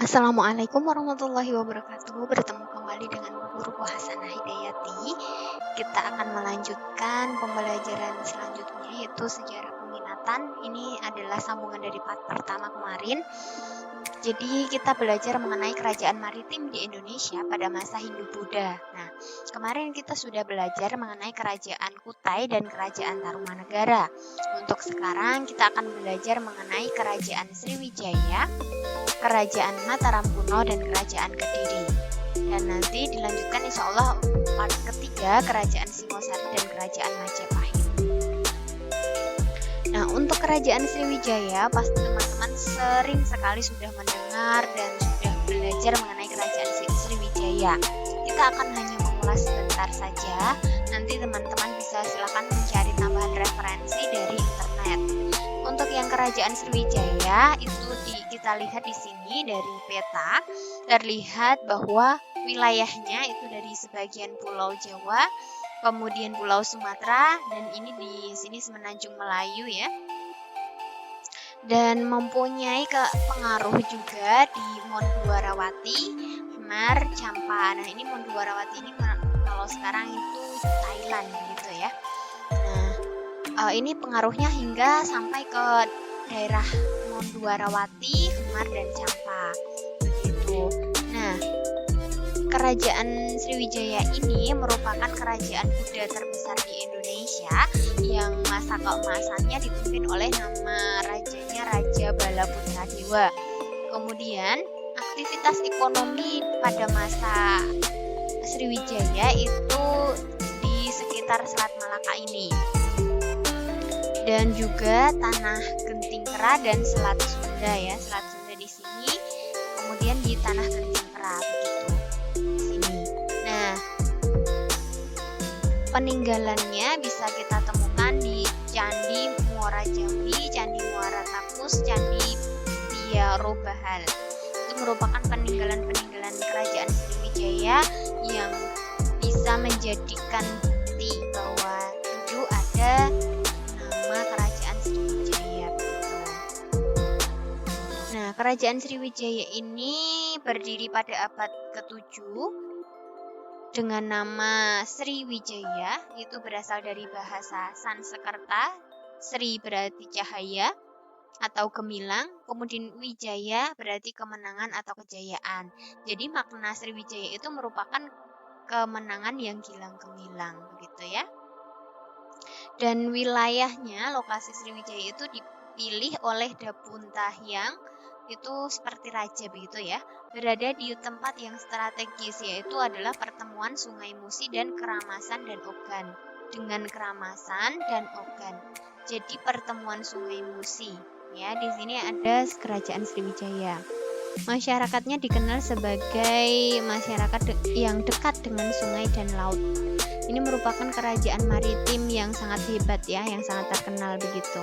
Assalamualaikum warahmatullahi wabarakatuh. Bertemu kembali dengan Bu Guru Hasanah Hidayati. Kita akan melanjutkan pembelajaran selanjutnya, yaitu sejarah peminatan. Ini adalah sambungan dari part pertama kemarin. Jadi kita belajar mengenai kerajaan maritim di Indonesia pada masa Hindu-Buddha. Nah, kemarin kita sudah belajar mengenai kerajaan Kutai dan kerajaan Tarumanegara. Untuk sekarang kita akan belajar mengenai kerajaan Sriwijaya, kerajaan Mataram kuno, dan kerajaan Kediri. Dan nanti dilanjutkan insya Allah part ketiga, kerajaan Singosari dan kerajaan Majapahit. Nah, untuk kerajaan Sriwijaya, pasti teman-teman sering sekali sudah mendengar dan sudah belajar mengenai kerajaan Sriwijaya. Kita akan hanya mengulas sebentar saja. Nanti teman-teman bisa silakan mencari tambahan referensi dari internet. Untuk yang kerajaan Sriwijaya itu kita lihat di sini dari peta, terlihat bahwa wilayahnya itu dari sebagian Pulau Jawa, kemudian Pulau Sumatera, dan ini di sini Semenanjung Melayu ya. Dan mempunyai pengaruh juga di Mondwarawati, Khmer, Champa. Nah, ini Mondwarawati ini kalau sekarang itu Thailand gitu ya. Nah, ini pengaruhnya hingga sampai ke daerah Mondwarawati, Khmer, dan Champa begitu. Nah, kerajaan Sriwijaya ini merupakan kerajaan Buddha terbesar di Indonesia yang masa keemasannya dipimpin oleh nama rajanya Raja Balaputra Dewa. Kemudian aktivitas ekonomi pada masa Sriwijaya itu di sekitar Selat Malaka ini, dan juga tanah Genting Kera dan Selat Sunda ya, Selat Sunda di sini, kemudian di tanah Genting Kera begitu di sini. Nah, peninggalannya bisa kita temukan di Candi Muara Jambi, Candi Muara Takus, Candi Biaro Bahal. Itu merupakan peninggalan-peninggalan kerajaan Sriwijaya yang bisa menjadikan bukti bahwa dulu ada kerajaan Sriwijaya begitu. Nah, kerajaan Sriwijaya ini berdiri pada abad ke-7 dengan nama Sriwijaya, itu berasal dari bahasa Sanskerta. Sri berarti cahaya atau gemilang, kemudian Wijaya berarti kemenangan atau kejayaan. Jadi makna Sriwijaya itu merupakan kemenangan yang gilang gemilang begitu ya. Dan wilayahnya, lokasi Sriwijaya itu dipilih oleh Dapuntahyang, itu seperti raja begitu ya, berada di tempat yang strategis, yaitu adalah pertemuan Sungai Musi dan Keramasan dan Ogan. Dengan Keramasan dan Ogan, jadi pertemuan Sungai Musi ya. Di sini ada kerajaan Sriwijaya. Masyarakatnya dikenal sebagai masyarakat yang dekat dengan sungai dan laut. Ini merupakan kerajaan maritim yang sangat hebat ya, yang sangat terkenal begitu.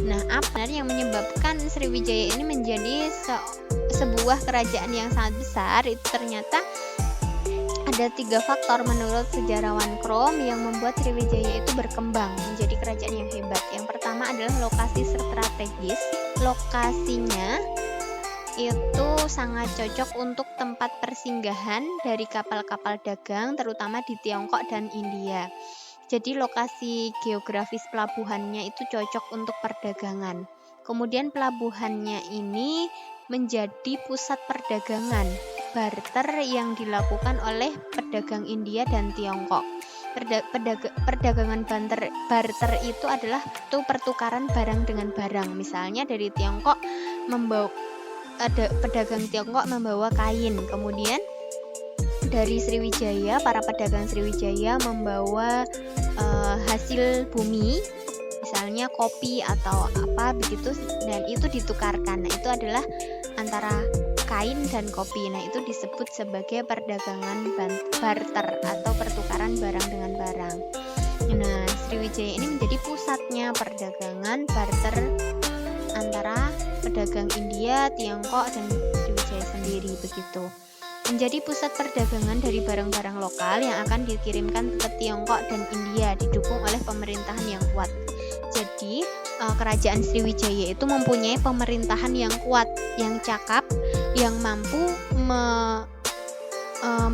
Nah, apa yang menyebabkan Sriwijaya ini menjadi sebuah kerajaan yang sangat besar? Itu ternyata ada 3 faktor menurut sejarawan Krom yang membuat Sriwijaya itu berkembang menjadi kerajaan yang hebat. Yang pertama adalah lokasi strategis. Lokasinya itu sangat cocok untuk tempat persinggahan dari kapal-kapal dagang, terutama di Tiongkok dan India. Jadi lokasi geografis pelabuhannya itu cocok untuk perdagangan. Kemudian pelabuhannya ini menjadi pusat perdagangan barter yang dilakukan oleh pedagang India dan Tiongkok. Perdagangan barter itu adalah pertukaran barang dengan barang. Misalnya dari Tiongkok ada pedagang Tiongkok membawa kain, kemudian dari Sriwijaya, para pedagang Sriwijaya membawa hasil bumi, misalnya kopi atau apa begitu, dan itu ditukarkan. Nah, itu adalah antara kain dan kopi. Nah, itu disebut sebagai perdagangan barter atau pertukaran barang dengan barang. Nah, Sriwijaya ini menjadi pusatnya perdagangan barter antara pedagang India, Tiongkok, dan Sriwijaya sendiri begitu. Menjadi pusat perdagangan dari barang-barang lokal yang akan dikirimkan ke Tiongkok dan India, didukung oleh pemerintahan yang kuat. Jadi kerajaan Sriwijaya itu mempunyai pemerintahan yang kuat, yang cakap, yang mampu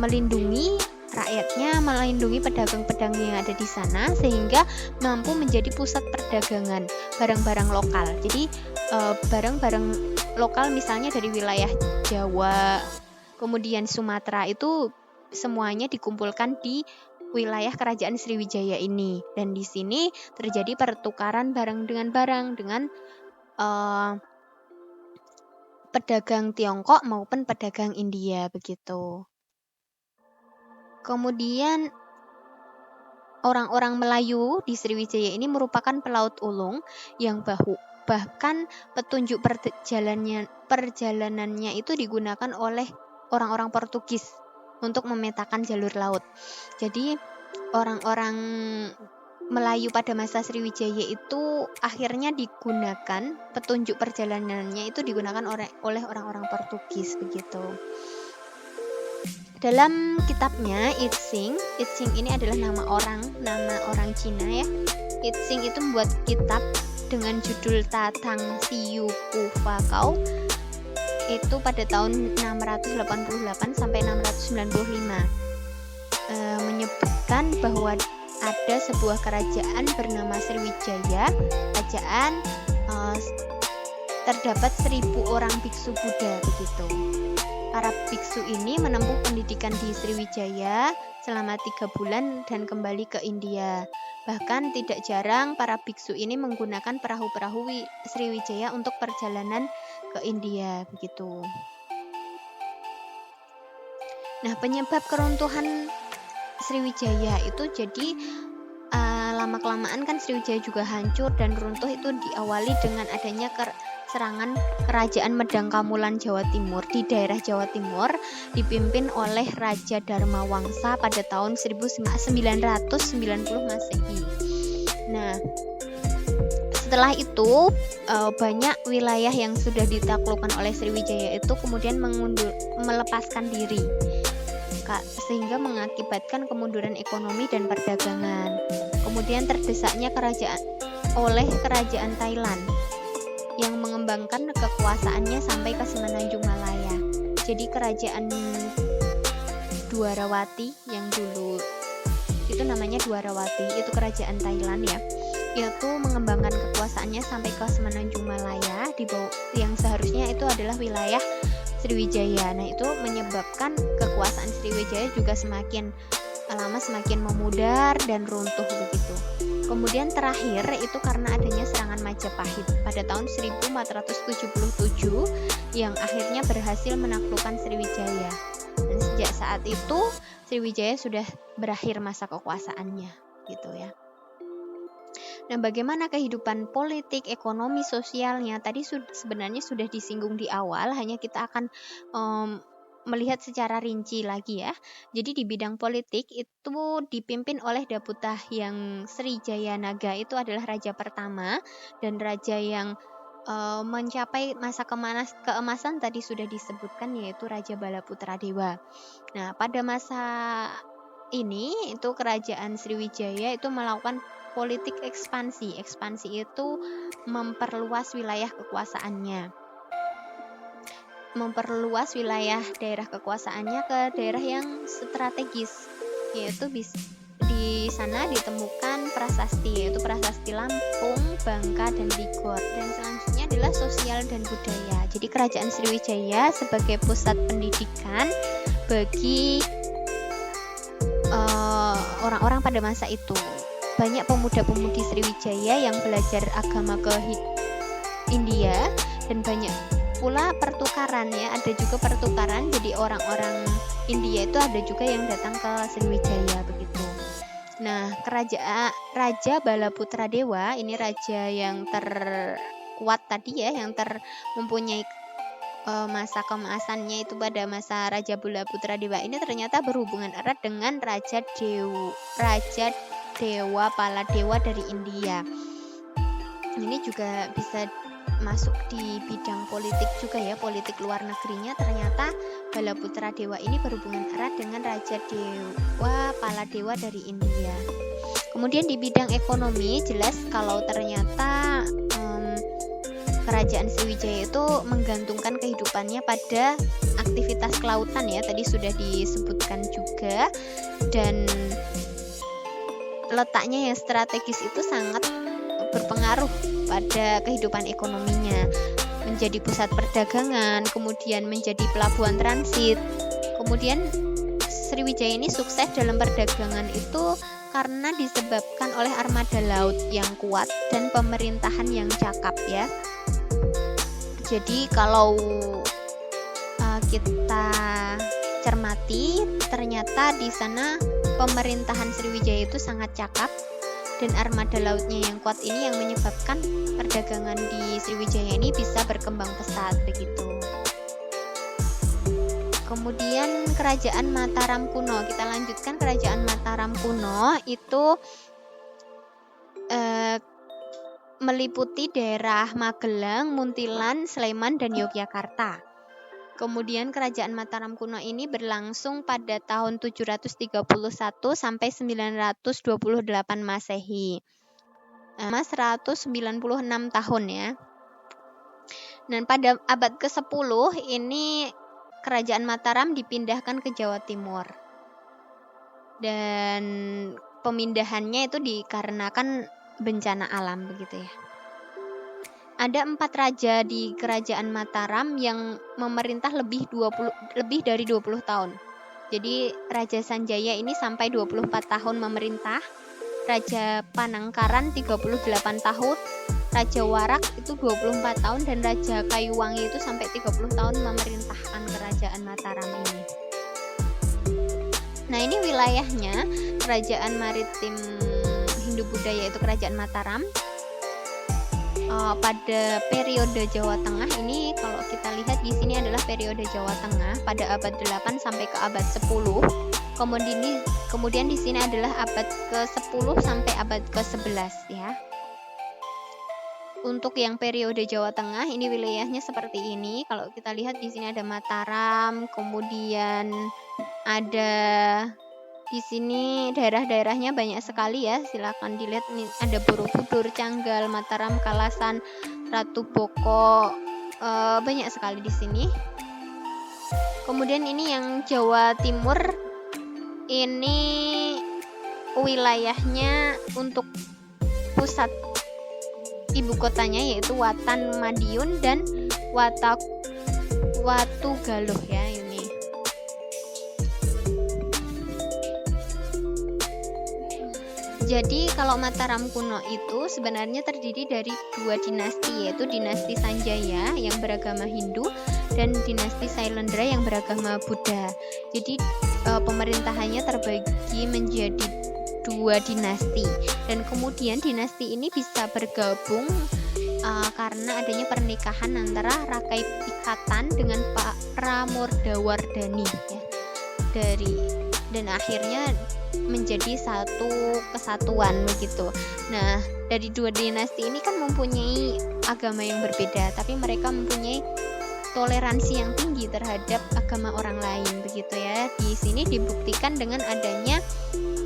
melindungi rakyatnya, melindungi pedagang-pedagang yang ada di sana, sehingga mampu menjadi pusat perdagangan barang-barang lokal. Jadi barang-barang lokal misalnya dari wilayah Jawa, kemudian Sumatera, itu semuanya dikumpulkan di wilayah Kerajaan Sriwijaya ini, dan di sini terjadi pertukaran barang dengan barang dengan pedagang Tiongkok maupun pedagang India begitu. Kemudian orang-orang Melayu di Sriwijaya ini merupakan pelaut ulung yang bahkan petunjuk perjalanannya itu digunakan oleh orang-orang Portugis untuk memetakan jalur laut. Jadi orang-orang Melayu pada masa Sriwijaya itu akhirnya digunakan, petunjuk perjalanannya itu digunakan oleh orang-orang Portugis begitu. Dalam kitabnya I Ching ini adalah nama orang Cina ya. I Ching itu membuat kitab dengan judul Tatang Siu Pu Fa Kau itu pada tahun 688 sampai 695, menyebutkan bahwa ada sebuah kerajaan bernama Sriwijaya. Kerajaan terdapat 1000 orang biksu Buddha begitu. Para biksu ini menempuh pendidikan di Sriwijaya selama 3 bulan dan kembali ke India. Bahkan tidak jarang para biksu ini menggunakan perahu-perahu Sriwijaya untuk perjalanan ke India begitu. Nah, penyebab keruntuhan Sriwijaya itu jadi lama-kelamaan kan Sriwijaya juga hancur dan runtuh itu diawali dengan adanya serangan Kerajaan Medang Kamulan Jawa Timur di daerah Jawa Timur dipimpin oleh Raja Dharma Wangsa pada tahun 1990 Masehi. Nah, setelah itu banyak wilayah yang sudah ditaklukkan oleh Sriwijaya itu kemudian melepaskan diri, sehingga mengakibatkan kemunduran ekonomi dan perdagangan. Kemudian terdesaknya kerajaan Thailand yang mengembangkan kekuasaannya sampai ke Semenanjung Malaya. Jadi kerajaan Dwarawati yang dulu itu namanya Dwarawati, itu kerajaan Thailand ya, itu mengembangkan kekuasaannya sampai ke Semenanjung Malaya yang seharusnya itu adalah wilayah Sriwijaya. Nah, itu menyebabkan kekuasaan Sriwijaya juga semakin lama semakin memudar dan runtuh begitu. Kemudian terakhir itu karena adanya serangan Majapahit pada tahun 1477 yang akhirnya berhasil menaklukkan Sriwijaya. Dan sejak saat itu Sriwijaya sudah berakhir masa kekuasaannya gitu ya. Nah, bagaimana kehidupan politik, ekonomi, sosialnya tadi sebenarnya sudah disinggung di awal, hanya kita akan melihat secara rinci lagi ya. Jadi di bidang politik itu dipimpin oleh Daputah yang Sri Jayanaga, itu adalah raja pertama dan raja yang mencapai masa keemasan tadi sudah disebutkan, yaitu Raja Balaputra Dewa. Nah, pada masa ini itu kerajaan Sriwijaya itu melakukan politik ekspansi. Ekspansi itu memperluas wilayah kekuasaannya, memperluas wilayah daerah kekuasaannya ke daerah yang strategis, yaitu di sana ditemukan prasasti, yaitu prasasti Lampung, Bangka, dan Ligor. Dan selanjutnya adalah sosial dan budaya. Jadi kerajaan Sriwijaya sebagai pusat pendidikan bagi orang-orang pada masa itu. Banyak pemuda-pemudi Sriwijaya yang belajar agama ke India, dan banyak pula pertukaran ya, ada juga pertukaran, jadi orang-orang India itu ada juga yang datang ke Sriwijaya begitu. Nah, Raja Balaputra Dewa ini raja yang terkuat tadi ya, yang mempunyai masa keemasannya itu pada masa Raja Balaputra Dewa ini ternyata berhubungan erat dengan Raja Dewa Paladewa dari India. Ini juga bisa masuk di bidang politik juga ya, politik luar negerinya. Ternyata Balaputra Dewa ini berhubungan erat dengan Raja Dewa Paladewa dari India. Kemudian di bidang ekonomi jelas kalau ternyata kerajaan Sriwijaya itu menggantungkan kehidupannya pada aktivitas kelautan ya, tadi sudah disebutkan juga, dan letaknya yang strategis itu sangat berpengaruh pada kehidupan ekonominya, menjadi pusat perdagangan, kemudian menjadi pelabuhan transit. Kemudian Sriwijaya ini sukses dalam perdagangan itu karena disebabkan oleh armada laut yang kuat dan pemerintahan yang cakap ya. Jadi kalau kita cermati, ternyata di sana pemerintahan Sriwijaya itu sangat cakap, dan armada lautnya yang kuat ini yang menyebabkan perdagangan di Sriwijaya ini bisa berkembang pesat begitu. Kemudian kerajaan Mataram kuno, kita lanjutkan. Kerajaan Mataram kuno itu meliputi daerah Magelang, Muntilan, Sleman, dan Yogyakarta. Kemudian kerajaan Mataram kuno ini berlangsung pada tahun 731 sampai 928 Masehi. 196 tahun ya. Dan pada abad ke-10 ini kerajaan Mataram dipindahkan ke Jawa Timur. Dan pemindahannya itu dikarenakan bencana alam begitu ya. Ada 4 raja di kerajaan Mataram yang memerintah lebih dari 20 tahun. Jadi Raja Sanjaya ini sampai 24 tahun memerintah, Raja Panangkaran 38 tahun, Raja Warak itu 24 tahun, dan Raja Kayuwangi itu sampai 30 tahun memerintahkan kerajaan Mataram ini. Nah, ini wilayahnya kerajaan maritim Hindu-Buddha yaitu kerajaan Mataram. Pada periode Jawa Tengah ini, kalau kita lihat di sini adalah periode Jawa Tengah pada abad 8 sampai ke abad 10. Kemudian di sini adalah abad ke-10 sampai abad ke-11 ya. Untuk yang periode Jawa Tengah ini wilayahnya seperti ini. Kalau kita lihat di sini ada Mataram, kemudian ada di sini daerah-daerahnya banyak sekali ya. Silakan dilihat, nih ada Borobudur, Canggal, Mataram, Kalasan, Ratu Boko, banyak sekali di sini. Kemudian ini yang Jawa Timur, ini wilayahnya untuk pusat ibu kotanya yaitu Watan Madiun dan Watugaluh ya ini. Jadi kalau Mataram kuno itu sebenarnya terdiri dari 2 dinasti, yaitu dinasti Sanjaya yang beragama Hindu dan dinasti Sailendra yang beragama Buddha. Jadi pemerintahannya terbagi menjadi 2 dinasti, dan kemudian dinasti ini bisa bergabung karena adanya pernikahan antara Rakai Pikatan dengan Pak Pramodawardhani ya, dan akhirnya menjadi satu kesatuan begitu. Nah, dari 2 dinasti ini kan mempunyai agama yang berbeda, tapi mereka mempunyai toleransi yang tinggi terhadap agama orang lain begitu ya. Di sini dibuktikan dengan adanya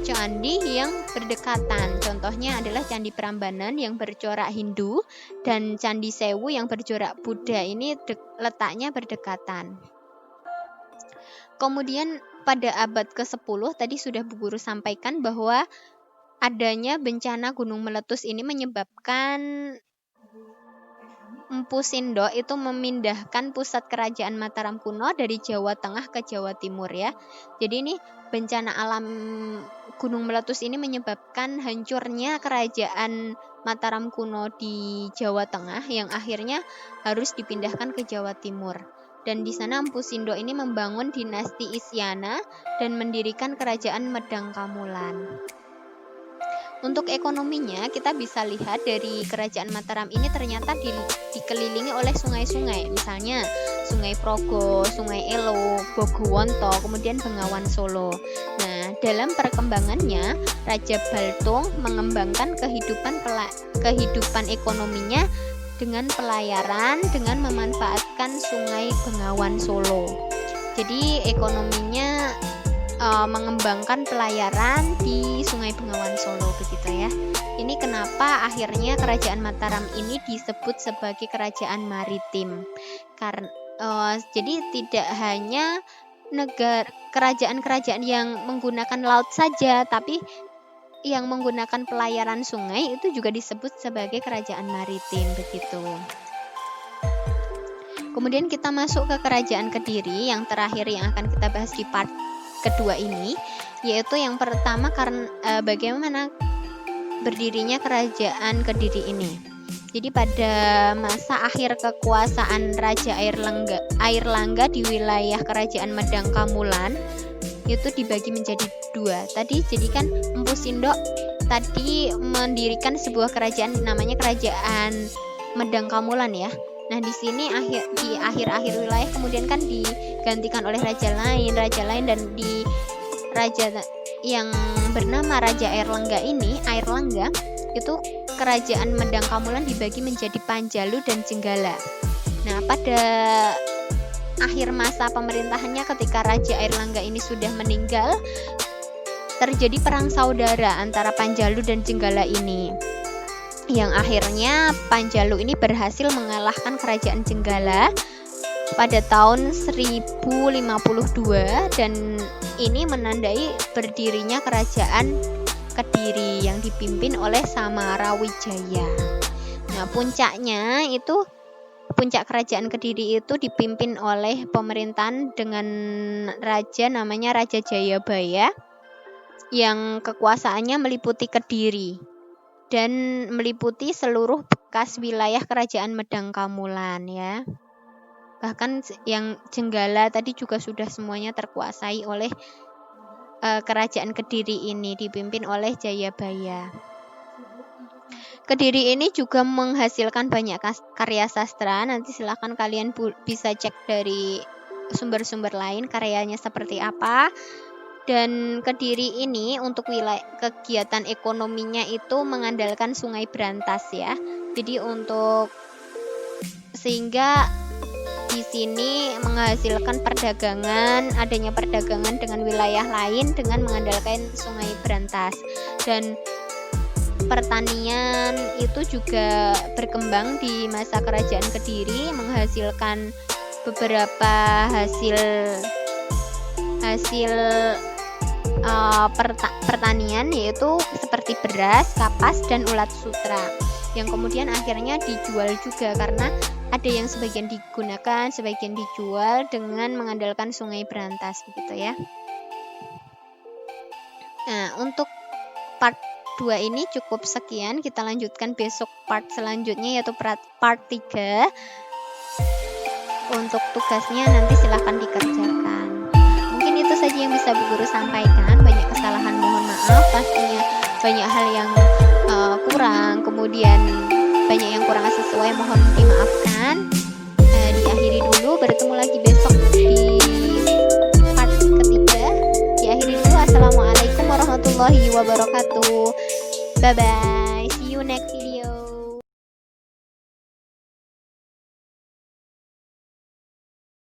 candi yang berdekatan. Contohnya adalah Candi Prambanan yang bercorak Hindu dan Candi Sewu yang bercorak Buddha. Ini letaknya berdekatan. Kemudian pada abad ke-10 tadi sudah Bu Guru sampaikan bahwa adanya bencana gunung meletus ini menyebabkan Empu Sindo itu memindahkan pusat kerajaan Mataram kuno dari Jawa Tengah ke Jawa Timur ya. Jadi ini bencana alam gunung meletus ini menyebabkan hancurnya kerajaan Mataram kuno di Jawa Tengah yang akhirnya harus dipindahkan ke Jawa Timur. Dan di sana Empu Sindo ini membangun dinasti Isyana dan mendirikan kerajaan Medang Kamulan. Untuk ekonominya kita bisa lihat dari kerajaan Mataram ini ternyata dikelilingi oleh sungai-sungai, misalnya Sungai Progo, Sungai Elo, Bogowonto, kemudian Bengawan Solo. Nah, dalam perkembangannya Raja Baltung mengembangkan kehidupan ekonominya dengan pelayaran dengan memanfaatkan Sungai Bengawan Solo. Jadi ekonominya mengembangkan pelayaran di Sungai Bengawan Solo begitu ya. Ini kenapa akhirnya Kerajaan Mataram ini disebut sebagai kerajaan maritim. Karena jadi tidak hanya kerajaan-kerajaan yang menggunakan laut saja, tapi yang menggunakan pelayaran sungai itu juga disebut sebagai kerajaan maritim begitu. Kemudian kita masuk ke Kerajaan Kediri yang terakhir yang akan kita bahas di part kedua ini, yaitu yang pertama karena bagaimana berdirinya Kerajaan Kediri ini. Jadi pada masa akhir kekuasaan Raja Airlangga di wilayah Kerajaan Medang Kamulan itu dibagi menjadi dua. Tadi jadi kan Empu Sindok tadi mendirikan sebuah kerajaan namanya Kerajaan Medang Kamulan ya. Nah di sini di akhir-akhir wilayah kemudian kan digantikan oleh raja lain dan di raja yang bernama Raja Airlangga itu Kerajaan Medang Kamulan dibagi menjadi Panjalu dan Jenggala. Nah pada akhir masa pemerintahannya ketika Raja Airlangga ini sudah meninggal, terjadi perang saudara antara Panjalu dan Jenggala ini, yang akhirnya Panjalu ini berhasil mengalahkan Kerajaan Jenggala pada tahun 1052 dan ini menandai berdirinya Kerajaan Kediri yang dipimpin oleh Samarawijaya. Nah, puncak Kerajaan Kediri itu dipimpin oleh pemerintahan dengan raja namanya Raja Jayabaya yang kekuasaannya meliputi Kediri dan meliputi seluruh bekas wilayah Kerajaan Medang Kamulan ya. Bahkan yang Jenggala tadi juga sudah semuanya terkuasai oleh Kerajaan Kediri ini dipimpin oleh Jayabaya. Kediri ini juga menghasilkan banyak karya sastra. Nanti silahkan kalian bisa cek dari sumber-sumber lain karyanya seperti apa. Dan Kediri ini untuk wilayah kegiatan ekonominya itu mengandalkan Sungai Brantas ya. Jadi sehingga di sini menghasilkan adanya perdagangan dengan wilayah lain dengan mengandalkan Sungai Brantas. Dan pertanian itu juga berkembang di masa Kerajaan Kediri, menghasilkan beberapa hasil pertanian yaitu seperti beras, kapas, dan ulat sutra yang kemudian akhirnya dijual juga karena ada yang sebagian digunakan, sebagian dijual dengan mengandalkan Sungai Brantas begitu ya. Nah, untuk part 2 ini cukup sekian, kita lanjutkan besok part selanjutnya yaitu part 3. Untuk tugasnya nanti silahkan dikerjakan. Mungkin itu saja yang bisa Bu Guru sampaikan. Banyak kesalahan mohon maaf, pastinya banyak hal yang kurang, kemudian banyak yang kurang sesuai, mohon dimaafkan. Diakhiri dulu, bertemu lagi besok di part ketiga. Diakhiri dulu, assalamualaikum warahmatullahi wabarakatuh. Bye bye, see you next video.